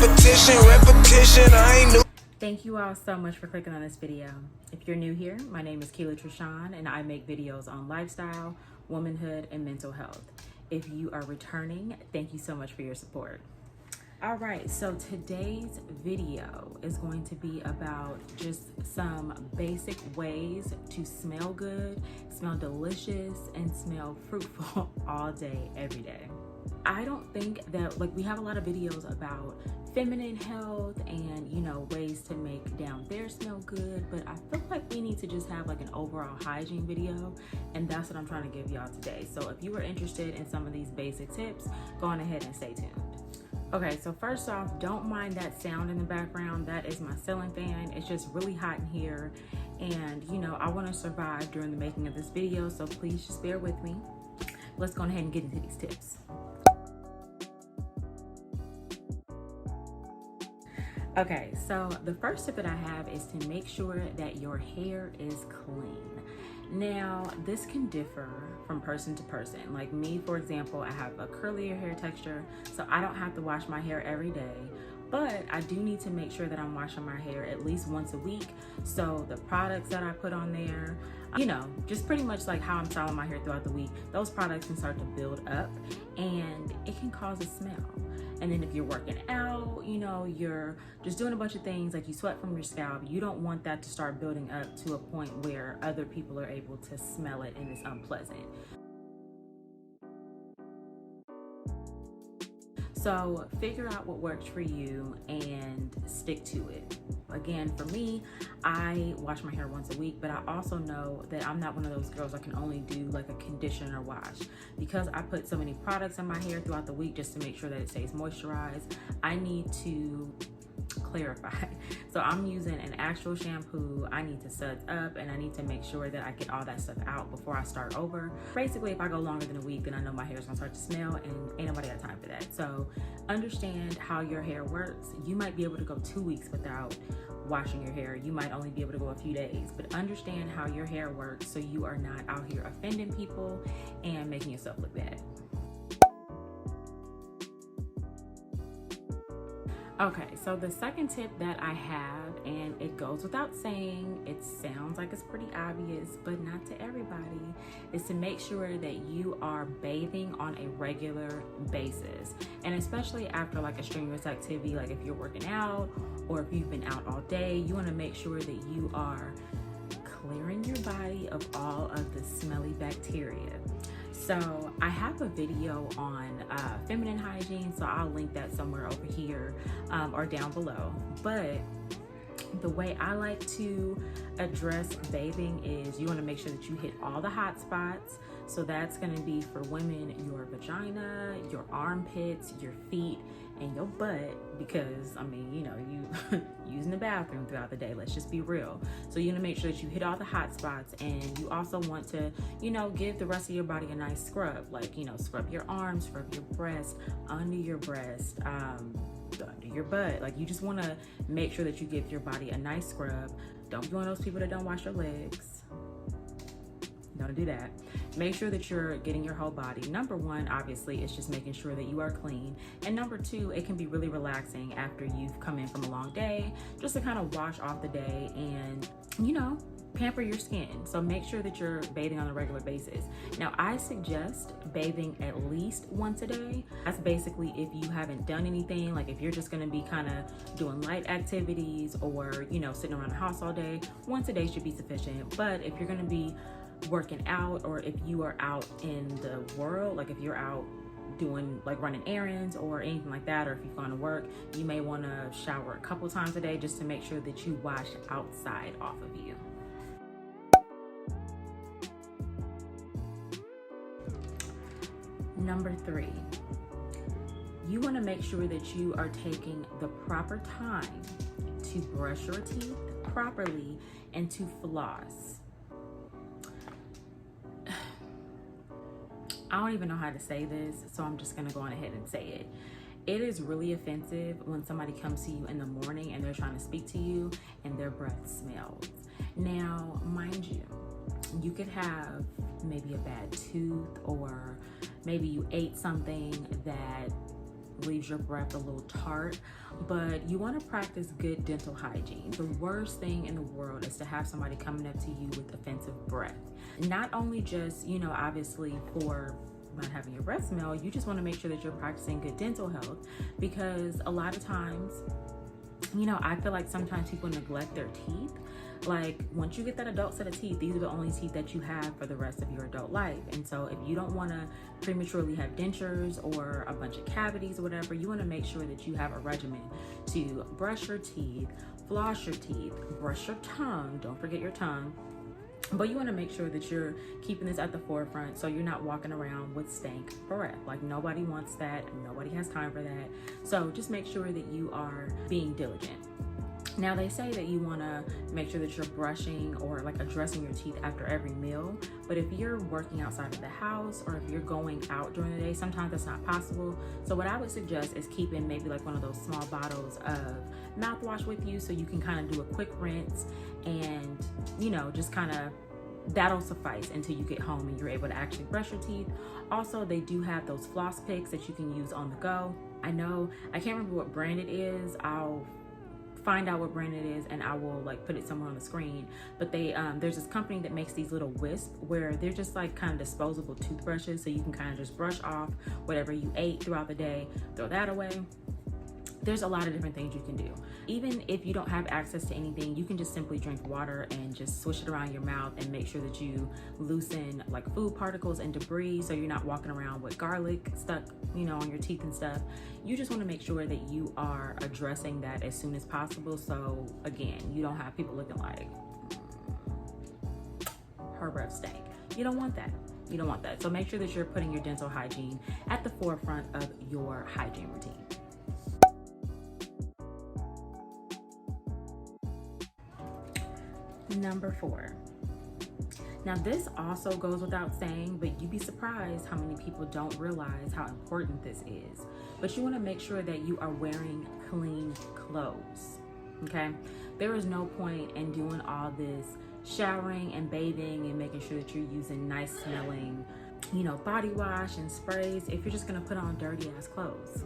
repetition, I ain't new. Thank you all so much for clicking on this video. If you're new here, my name is Kela Trishaan and I make videos on lifestyle, womanhood, and mental health. If you are returning, thank you so much for your support. All right, so today's video is going to be about just some basic ways to smell good, smell delicious, and smell fruitful all day, every day. I don't think that, like, we have a lot of videos about feminine health and, you know, ways to make down there smell good, but I feel like we need to just have like an overall hygiene video, and that's what I'm trying to give y'all today. So if you are interested in some of these basic tips, go on ahead and stay tuned. Okay, so first off, don't mind that sound in the background. That is my ceiling fan. It's just really hot in here, and you know, I want to survive during the making of this video, so please just bear with me. Let's go ahead and get into these tips. Okay, so the first tip that I have is to make sure that your hair is clean. Now, this can differ from person to person. Like me, for example, I have a curlier hair texture, so I don't have to wash my hair every day, but I do need to make sure that I'm washing my hair at least once a week. So the products that I put on there, you know, just pretty much like how I'm styling my hair throughout the week, those products can start to build up and it can cause a smell. And then if you're working out, you know, you're just doing a bunch of things, like you sweat from your scalp, you don't want that to start building up to a point where other people are able to smell it and it's unpleasant. So figure out what works for you and stick to it. Again, for me, I wash my hair once a week, but I also know that I'm not one of those girls that can only do like a conditioner wash. Because I put so many products in my hair throughout the week just to make sure that it stays moisturized, I need to clarify. So I'm using an actual shampoo. I need to suds up and I need to make sure that I get all that stuff out before I start over. Basically, if I go longer than a week, then I know my hair is gonna start to smell, and ain't nobody got time for that. So understand how your hair works. You might be able to go 2 weeks without washing your hair. You might only be able to go a few days, but understand how your hair works so you are not out here offending people and making yourself look bad. Okay, so the second tip that I have, and it goes without saying, it sounds like it's pretty obvious, but not to everybody, is to make sure that you are bathing on a regular basis. And especially after like a strenuous activity, like if you're working out or if you've been out all day, you want to make sure that you are clearing your body of all of the smelly bacteria. So I have a video on feminine hygiene, so I'll link that somewhere over here or down below. But the way I like to address bathing is you want to make sure that you hit all the hot spots. So that's going to be for women, your vagina, your armpits, your feet, and your butt, because I mean, you know, you using the bathroom throughout the day, let's just be real. So you want to make sure that you hit all the hot spots, and you also want to, you know, give the rest of your body a nice scrub, like, you know, scrub your arms, scrub your breast, under your breast, under your butt. Like, you just want to make sure that you give your body a nice scrub. Don't be one of those people that don't wash your legs. Don't do that. Make sure that you're getting your whole body. Number one, obviously, is just making sure that you are clean. And number two, it can be really relaxing after you've come in from a long day, just to kind of wash off the day and, you know, pamper your skin. So make sure that you're bathing on a regular basis. Now, I suggest bathing at least once a day. That's basically if you haven't done anything, like if you're just gonna be kind of doing light activities or, you know, sitting around the house all day, once a day should be sufficient. But if you're gonna be working out, or if you are out in the world, like if you're out doing like running errands or anything like that, or if you've gone to work, you may want to shower a couple times a day just to make sure that you wash outside off of you. Number three, you want to make sure that you are taking the proper time to brush your teeth properly and to floss. I don't even know how to say this, so I'm just gonna go on ahead and say it. It is really offensive when somebody comes to you in the morning and they're trying to speak to you and their breath smells. Now, mind you, you could have maybe a bad tooth, or maybe you ate something that leaves your breath a little tart. But you want to practice good dental hygiene. The worst thing in the world is to have somebody coming up to you with offensive breath. Not only just, you know, obviously for not having your breath smell, you just want to make sure that you're practicing good dental health, because a lot of times, you know, I feel like sometimes people neglect their teeth. Like, once you get that adult set of teeth, these are the only teeth that you have for the rest of your adult life. And so if you don't want to prematurely have dentures or a bunch of cavities or whatever, you want to make sure that you have a regimen to brush your teeth, floss your teeth, brush your tongue, don't forget your tongue. But you want to make sure that you're keeping this at the forefront so you're not walking around with stank breath. Like, nobody wants that. Nobody has time for that. So just make sure that you are being diligent. Now, they say that you want to make sure that you're brushing or like addressing your teeth after every meal. But if you're working outside of the house or if you're going out during the day, sometimes that's not possible. So what I would suggest is keeping maybe like one of those small bottles of mouthwash with you so you can kind of do a quick rinse, and, you know, just kind of that'll suffice until you get home and you're able to actually brush your teeth. Also, they do have those floss picks that you can use on the go. I can't remember what brand it is. I'll find out what brand it is and I will like put it somewhere on the screen. But they there's this company that makes these little wisps where they're just like kind of disposable toothbrushes, so you can kind of just brush off whatever you ate throughout the day, throw that away. There's a lot of different things you can do. Even if you don't have access to anything, you can just simply drink water and just swish it around your mouth and make sure that you loosen like food particles and debris so you're not walking around with garlic stuck, you know, on your teeth and stuff. You just want to make sure that you are addressing that as soon as possible. So again, you don't have people looking like her breath stank. You don't want that. You don't want that. So make sure that you're putting your dental hygiene at the forefront of your hygiene routine. Number 4. Now, this also goes without saying, but you'd be surprised how many people don't realize how important this is. But you want to make sure that you are wearing clean clothes, okay? There is no point in doing all this showering and bathing and making sure that you're using nice smelling, you know, body wash and sprays if you're just going to put on dirty ass clothes.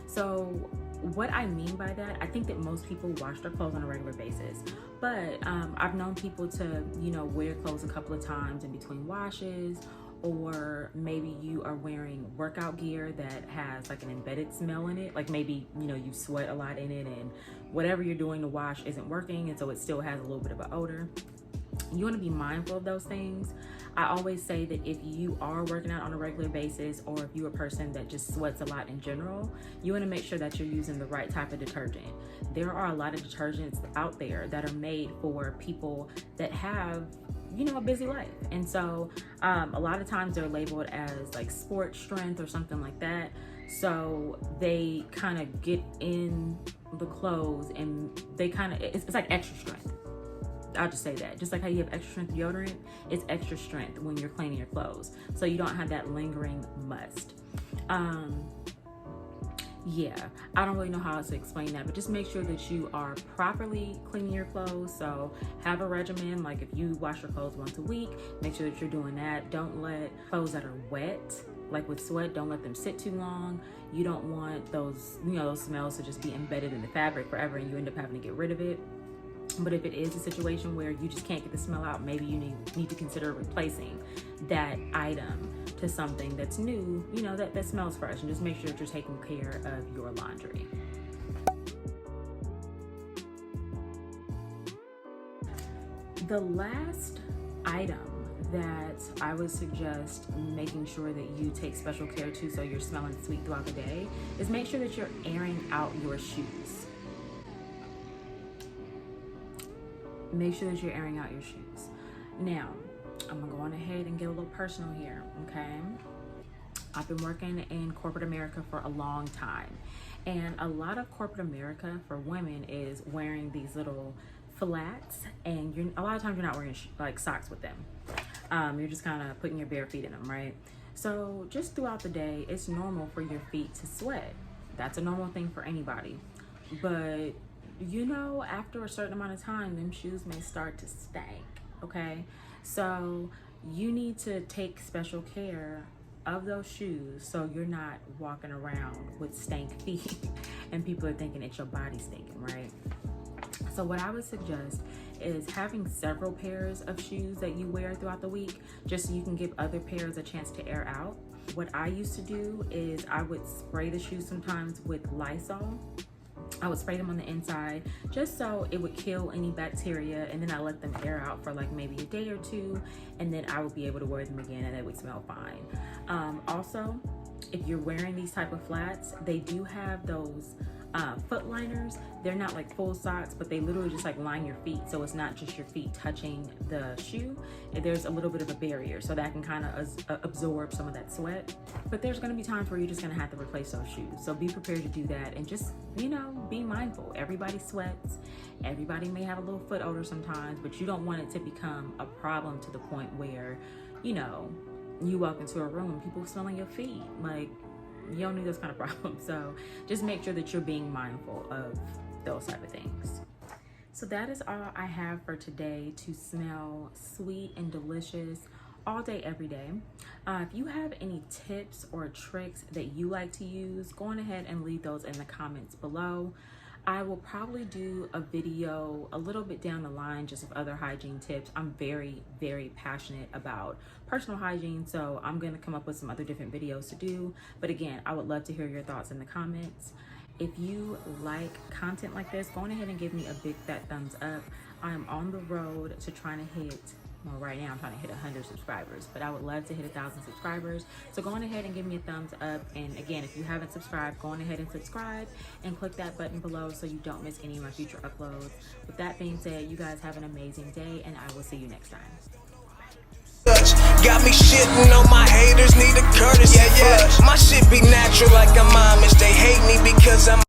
So what I mean by that, I think that most people wash their clothes on a regular basis, but I've known people to, you know, wear clothes a couple of times in between washes, or maybe you are wearing workout gear that has like an embedded smell in it. Like maybe, you know, you sweat a lot in it and whatever you're doing to wash isn't working, and so it still has a little bit of an odor. You want to be mindful of those things. I always say that if you are working out on a regular basis, or if you're a person that just sweats a lot in general, you want to make sure that you're using the right type of detergent. There are a lot of detergents out there that are made for people that have, you know, a busy life. And so a lot of times they're labeled as like sport strength or something like that. So they kind of get in the clothes and they kind of, it's like extra strength. I'll just say that. Just like how you have extra strength deodorant, it's extra strength when you're cleaning your clothes, so you don't have that lingering must. Yeah, I don't really know how to explain that, but just make sure that you are properly cleaning your clothes. So have a regimen. Like if you wash your clothes once a week, make sure that you're doing that. Don't let clothes that are wet, like with sweat, don't let them sit too long. You don't want those, you know, those smells to just be embedded in the fabric forever and you end up having to get rid of it. But if it is a situation where you just can't get the smell out, maybe you need to consider replacing that item to something that's new, you know, that smells fresh, and just make sure that you're taking care of your laundry. The last item that I would suggest making sure that you take special care to so you're smelling sweet throughout the day is make sure that you're airing out your shoes. Make sure that you're airing out your shoes. Now, I'm gonna go on ahead and get a little personal here, okay? I've been working in corporate America for a long time, and a lot of corporate America for women is wearing these little flats, and a lot of times you're not wearing like socks with them. You're just kind of putting your bare feet in them, right? So just throughout the day, it's normal for your feet to sweat. That's a normal thing for anybody, but you know, after a certain amount of time, them shoes may start to stink, okay? So you need to take special care of those shoes so you're not walking around with stank feet and people are thinking it's your body stinking, right? So what I would suggest is having several pairs of shoes that you wear throughout the week, just so you can give other pairs a chance to air out. What I used to do is I would spray the shoes sometimes with Lysol. I would spray them on the inside just so it would kill any bacteria, and then I let them air out for like maybe a day or two, and then I would be able to wear them again and they would smell fine. Also, if you're wearing these type of flats, they do have those foot liners. They're not like full socks, but they literally just like line your feet, so it's not just your feet touching the shoe. There's a little bit of a barrier, so that can kind of absorb some of that sweat. But there's going to be times where you're just going to have to replace those shoes, so be prepared to do that, and just, you know, be mindful. Everybody sweats, everybody may have a little foot odor sometimes, but you don't want it to become a problem to the point where, you know, you walk into a room and people smelling your feet. Like, you don't need those kind of problems. So just make sure that you're being mindful of those type of things. So that is all I have for today to smell sweet and delicious all day, every day. If you have any tips or tricks that you like to use, go on ahead and leave those in the comments below. I will probably do a video a little bit down the line just of other hygiene tips. I'm very, very passionate about personal hygiene, so I'm going to come up with some other different videos to do. But again, I would love to hear your thoughts in the comments. If you like content like this, go on ahead and give me a big fat thumbs up. I'm on the road to trying to hit, well, right now I'm trying to hit 100 subscribers, but I would love to hit 1,000 subscribers. So go on ahead and give me a thumbs up. And again, if you haven't subscribed, go on ahead and subscribe and click that button below so you don't miss any of my future uploads. With that being said, you guys have an amazing day, and I will see you next time. Got me shitting on my haters, need a courtesy flush. My shit be natural like a mom.